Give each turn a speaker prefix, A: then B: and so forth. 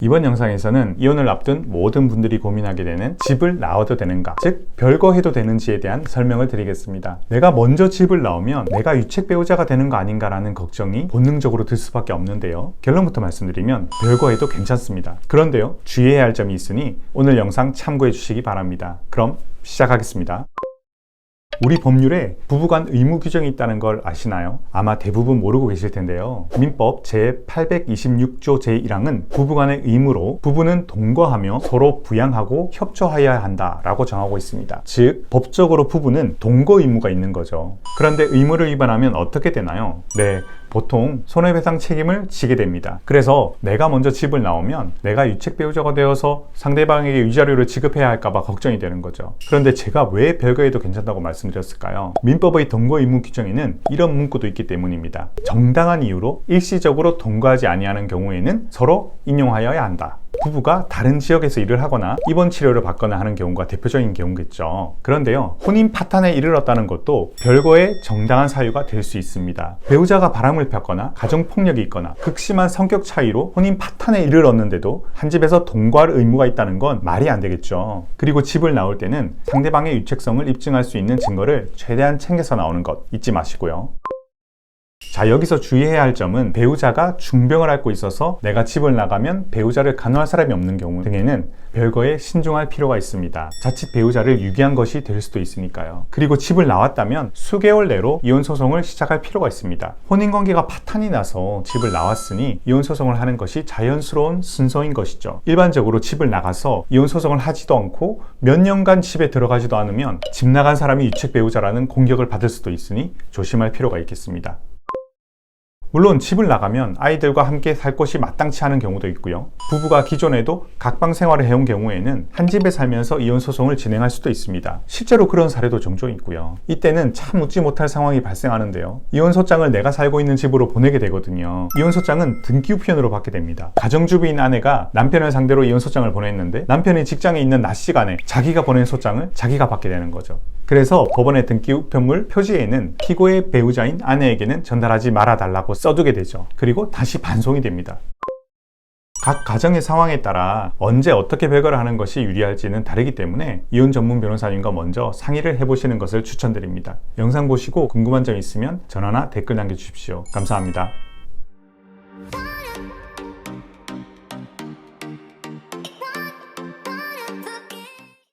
A: 이번 영상에서는 이혼을 앞둔 모든 분들이 고민하게 되는 집을 나와도 되는가, 즉 별거 해도 되는지에 대한 설명을 드리겠습니다. 내가 먼저 집을 나오면 내가 유책 배우자가 되는 거 아닌가라는 걱정이 본능적으로 들 수밖에 없는데요. 결론부터 말씀드리면 별거 해도 괜찮습니다. 그런데요, 주의해야 할 점이 있으니 오늘 영상 참고해 주시기 바랍니다. 그럼 시작하겠습니다. 우리 법률에 부부간 의무 규정이 있다는 걸 아시나요? 아마 대부분 모르고 계실 텐데요. 민법 제826조 제1항은 부부간의 의무로 부부는 동거하며 서로 부양하고 협조하여야 한다라고 정하고 있습니다. 즉, 법적으로 부부는 동거 의무가 있는 거죠. 그런데 의무를 위반하면 어떻게 되나요? 보통 손해배상 책임을 지게 됩니다. 그래서 내가 먼저 집을 나오면 내가 유책 배우자가 되어서 상대방에게 위자료를 지급해야 할까봐 걱정이 되는 거죠. 그런데 제가 왜 별거해도 괜찮다고 말씀드렸을까요? 민법의 동거 의무 규정에는 이런 문구도 있기 때문입니다. 정당한 이유로 일시적으로 동거하지 아니하는 경우에는 서로 인용하여야 한다. 부부가 다른 지역에서 일을 하거나 입원 치료를 받거나 하는 경우가 대표적인 경우겠죠. 그런데요, 혼인 파탄에 이르렀다는 것도 별거의 정당한 사유가 될 수 있습니다. 배우자가 바람을 폈거나 가정폭력이 있거나 극심한 성격 차이로 혼인 파탄에 이르렀는데도 한 집에서 동거할 의무가 있다는 건 말이 안 되겠죠. 그리고 집을 나올 때는 상대방의 유책성을 입증할 수 있는 증거를 최대한 챙겨서 나오는 것 잊지 마시고요. 자, 여기서 주의해야 할 점은 배우자가 중병을 앓고 있어서 내가 집을 나가면 배우자를 간호할 사람이 없는 경우 등에는 별거에 신중할 필요가 있습니다. 자칫 배우자를 유기한 것이 될 수도 있으니까요. 그리고 집을 나왔다면 수개월 내로 이혼소송을 시작할 필요가 있습니다. 혼인관계가 파탄이 나서 집을 나왔으니 이혼소송을 하는 것이 자연스러운 순서인 것이죠. 일반적으로 집을 나가서 이혼소송을 하지도 않고 몇 년간 집에 들어가지도 않으면 집 나간 사람이 유책 배우자라는 공격을 받을 수도 있으니 조심할 필요가 있겠습니다. 물론 집을 나가면 아이들과 함께 살 곳이 마땅치 않은 경우도 있고요. 부부가 기존에도 각방 생활을 해온 경우에는 한 집에 살면서 이혼소송을 진행할 수도 있습니다. 실제로 그런 사례도 종종 있고요. 이때는 참 웃지 못할 상황이 발생하는데요. 이혼소장을 내가 살고 있는 집으로 보내게 되거든요. 이혼소장은 등기 우편으로 받게 됩니다. 가정주부인 아내가 남편을 상대로 이혼소장을 보냈는데 남편이 직장에 있는 낮 시간에 자기가 보낸 소장을 자기가 받게 되는 거죠. 그래서 법원의 등기 우편물 표지에는 피고의 배우자인 아내에게는 전달하지 말아달라고 써두게 되죠. 그리고 다시 반송이 됩니다. 각 가정의 상황에 따라 언제 어떻게 별거를 하는 것이 유리할지는 다르기 때문에 이혼 전문 변호사님과 먼저 상의를 해보시는 것을 추천드립니다. 영상 보시고 궁금한 점 있으면 전화나 댓글 남겨주십시오. 감사합니다.